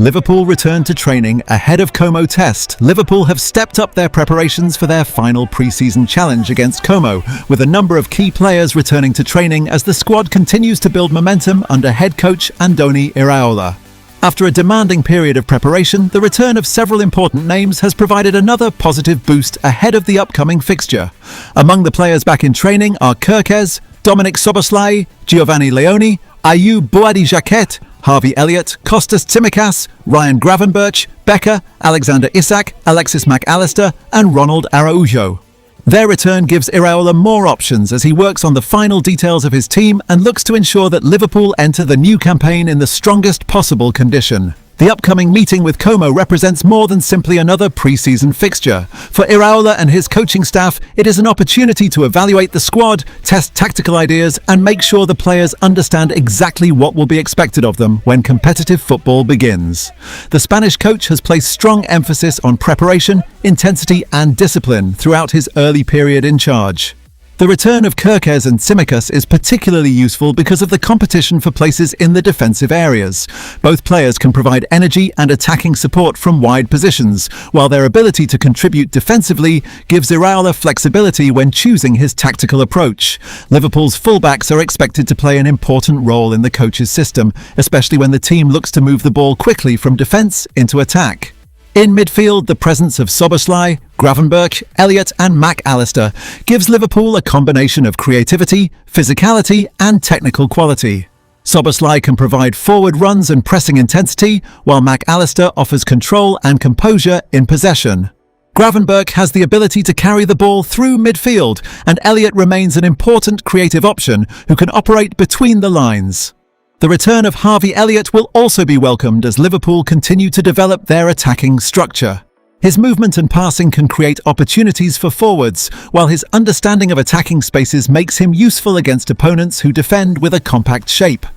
Liverpool return to training ahead of Como test. Liverpool have stepped up their preparations for their final pre-season challenge against Como, with a number of key players returning to training as the squad continues to build momentum under head coach Andoni Iraola. After a demanding period of preparation, the return of several important names has provided another positive boost ahead of the upcoming fixture. Among the players back in training are Kerkez, Dominic Szoboszlai, Giovanni Leoni, Ayoub Boadi-Jacquet, Harvey Elliott, Kostas Tsimikas, Ryan Gravenberch, Becker, Alexander Isak, Alexis Mac Allister and Ronald Araujo. Their return gives Iraola more options as he works on the final details of his team and looks to ensure that Liverpool enter the new campaign in the strongest possible condition. The upcoming meeting with Como represents more than simply another pre-season fixture. For Iraola and his coaching staff, it is an opportunity to evaluate the squad, test tactical ideas, and make sure the players understand exactly what will be expected of them when competitive football begins. The Spanish coach has placed strong emphasis on preparation, intensity, and discipline throughout his early period in charge. The return of Kerkez and Tsimikas is particularly useful because of the competition for places in the defensive areas. Both players can provide energy and attacking support from wide positions, while their ability to contribute defensively gives Iraola flexibility when choosing his tactical approach. Liverpool's fullbacks are expected to play an important role in the coach's system, especially when the team looks to move the ball quickly from defence into attack. In midfield, the presence of Szoboszlai, Gravenberch, Elliott and Mac Allister gives Liverpool a combination of creativity, physicality and technical quality. Szoboszlai can provide forward runs and pressing intensity, while Mac Allister offers control and composure in possession. Gravenberch has the ability to carry the ball through midfield, and Elliott remains an important creative option who can operate between the lines. The return of Harvey Elliott will also be welcomed as Liverpool continue to develop their attacking structure. His movement and passing can create opportunities for forwards, while his understanding of attacking spaces makes him useful against opponents who defend with a compact shape.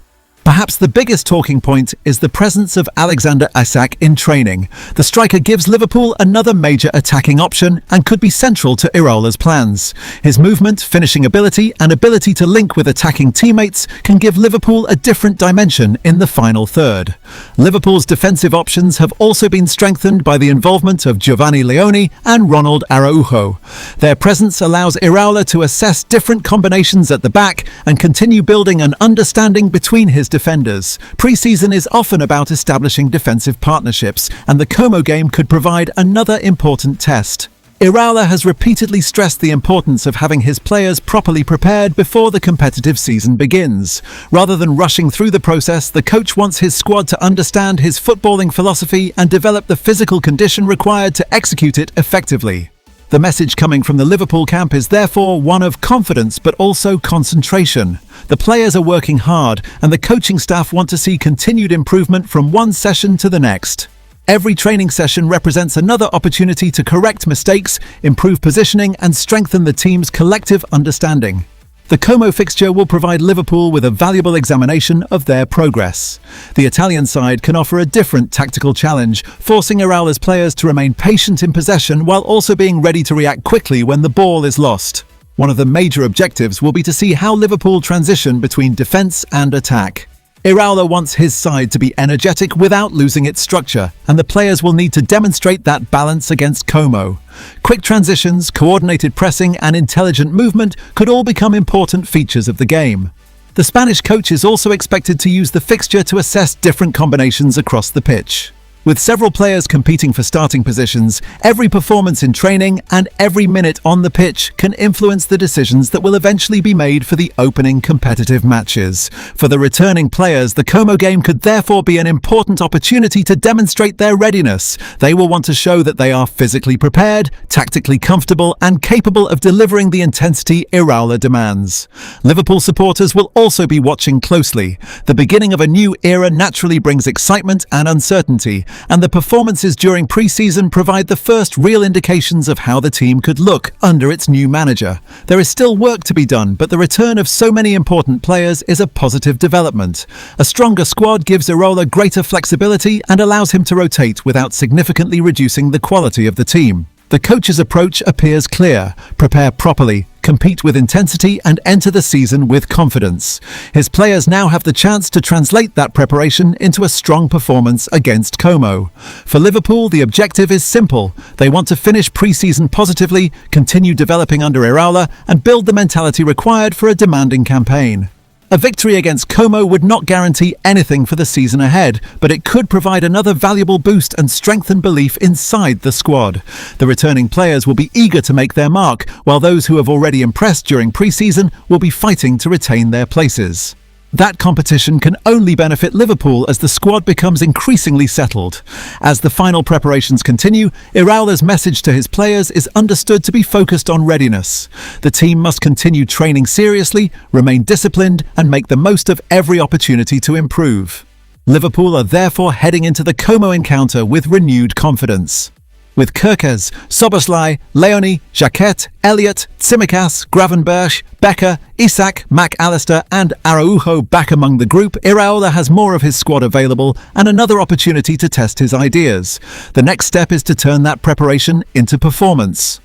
Perhaps the biggest talking point is the presence of Alexander Isak in training. The striker gives Liverpool another major attacking option and could be central to Iraola's plans. His movement, finishing ability and ability to link with attacking teammates can give Liverpool a different dimension in the final third. Liverpool's defensive options have also been strengthened by the involvement of Giovanni Leoni and Ronald Araujo. Their presence allows Iraola to assess different combinations at the back and continue building an understanding between his defenders. Pre-season is often about establishing defensive partnerships, and the Como game could provide another important test. Iraola has repeatedly stressed the importance of having his players properly prepared before the competitive season begins. Rather than rushing through the process, the coach wants his squad to understand his footballing philosophy and develop the physical condition required to execute it effectively. The message coming from the Liverpool camp is therefore one of confidence but also concentration. The players are working hard and the coaching staff want to see continued improvement from one session to the next. Every training session represents another opportunity to correct mistakes, improve positioning and strengthen the team's collective understanding. The Como fixture will provide Liverpool with a valuable examination of their progress. The Italian side can offer a different tactical challenge, forcing Iraola's players to remain patient in possession while also being ready to react quickly when the ball is lost. One of the major objectives will be to see how Liverpool transition between defence and attack. Iraola wants his side to be energetic without losing its structure, and the players will need to demonstrate that balance against Como. Quick transitions, coordinated pressing and intelligent movement could all become important features of the game. The Spanish coach is also expected to use the fixture to assess different combinations across the pitch. With several players competing for starting positions, every performance in training and every minute on the pitch can influence the decisions that will eventually be made for the opening competitive matches. For the returning players, the Como game could therefore be an important opportunity to demonstrate their readiness. They will want to show that they are physically prepared, tactically comfortable and capable of delivering the intensity Iraola demands. Liverpool supporters will also be watching closely. The beginning of a new era naturally brings excitement and uncertainty, and the performances during pre-season provide the first real indications of how the team could look under its new manager. There is still work to be done, but the return of so many important players is a positive development. A stronger squad gives Iraola greater flexibility and allows him to rotate without significantly reducing the quality of the team. The coach's approach appears clear: prepare properly, compete with intensity, and enter the season with confidence. His players now have the chance to translate that preparation into a strong performance against Como. For Liverpool, the objective is simple. They want to finish pre-season positively, continue developing under Iraola, and build the mentality required for a demanding campaign. A victory against Como would not guarantee anything for the season ahead, but it could provide another valuable boost and strengthen belief inside the squad. The returning players will be eager to make their mark, while those who have already impressed during pre-season will be fighting to retain their places. That competition can only benefit Liverpool as the squad becomes increasingly settled. As the final preparations continue, Iraola's message to his players is understood to be focused on readiness. The team must continue training seriously, remain disciplined, and make the most of every opportunity to improve. Liverpool are therefore heading into the Como encounter with renewed confidence. With Kerkez, Szoboszlai, Leoni, Jacquet, Elliott, Tsimikas, Gravenberch, Becker, Isak, McAllister and Araujo back among the group, Iraola has more of his squad available and another opportunity to test his ideas. The next step is to turn that preparation into performance.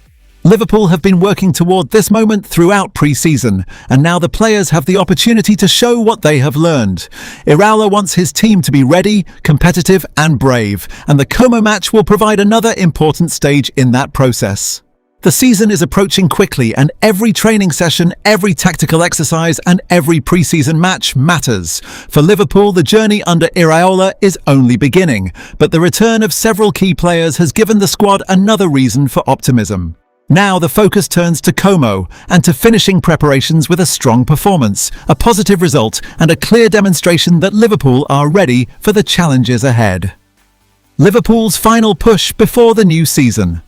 Liverpool have been working toward this moment throughout pre-season, and now the players have the opportunity to show what they have learned. Iraola wants his team to be ready, competitive and brave, and the Como match will provide another important stage in that process. The season is approaching quickly, and every training session, every tactical exercise and every pre-season match matters. For Liverpool, the journey under Iraola is only beginning, but the return of several key players has given the squad another reason for optimism. Now the focus turns to Como and to finishing preparations with a strong performance, a positive result and a clear demonstration that Liverpool are ready for the challenges ahead. Liverpool's final push before the new season.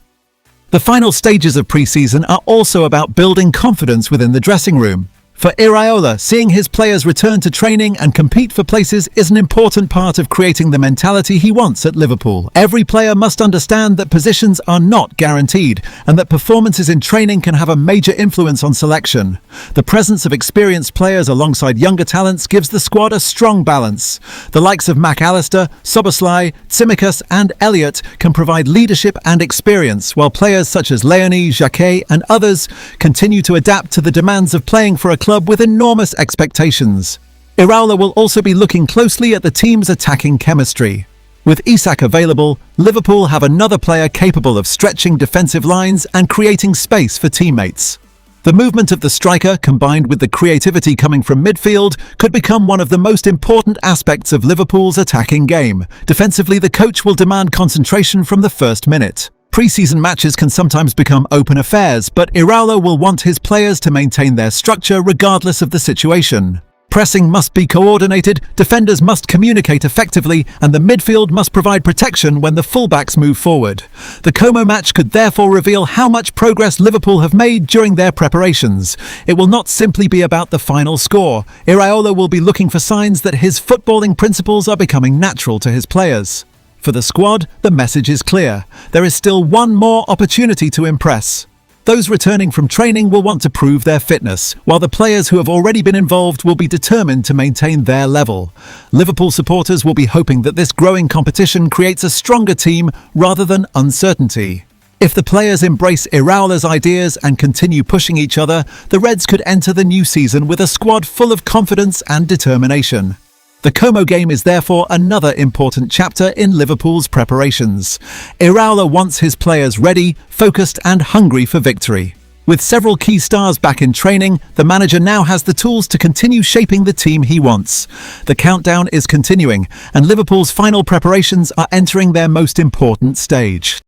The final stages of pre-season are also about building confidence within the dressing room. For Iraola, seeing his players return to training and compete for places is an important part of creating the mentality he wants at Liverpool. Every player must understand that positions are not guaranteed and that performances in training can have a major influence on selection. The presence of experienced players alongside younger talents gives the squad a strong balance. The likes of McAllister, Szoboszlai, Tsimikas and Elliott can provide leadership and experience, while players such as Leoni, Jacquet and others continue to adapt to the demands of playing for a club with enormous expectations. Iraola will also be looking closely at the team's attacking chemistry. With Isak available, Liverpool have another player capable of stretching defensive lines and creating space for teammates. The movement of the striker, combined with the creativity coming from midfield, could become one of the most important aspects of Liverpool's attacking game. Defensively, the coach will demand concentration from the first minute. Pre-season matches can sometimes become open affairs, but Iraola will want his players to maintain their structure regardless of the situation. Pressing must be coordinated, defenders must communicate effectively, and the midfield must provide protection when the fullbacks move forward. The Como match could therefore reveal how much progress Liverpool have made during their preparations. It will not simply be about the final score. Iraola will be looking for signs that his footballing principles are becoming natural to his players. For the squad, the message is clear. There is still one more opportunity to impress. Those returning from training will want to prove their fitness, while the players who have already been involved will be determined to maintain their level. Liverpool supporters will be hoping that this growing competition creates a stronger team rather than uncertainty. If the players embrace Iraola's ideas and continue pushing each other, the Reds could enter the new season with a squad full of confidence and determination. The Como game is therefore another important chapter in Liverpool's preparations. Iraola wants his players ready, focused and hungry for victory. With several key stars back in training, the manager now has the tools to continue shaping the team he wants. The countdown is continuing, and Liverpool's final preparations are entering their most important stage.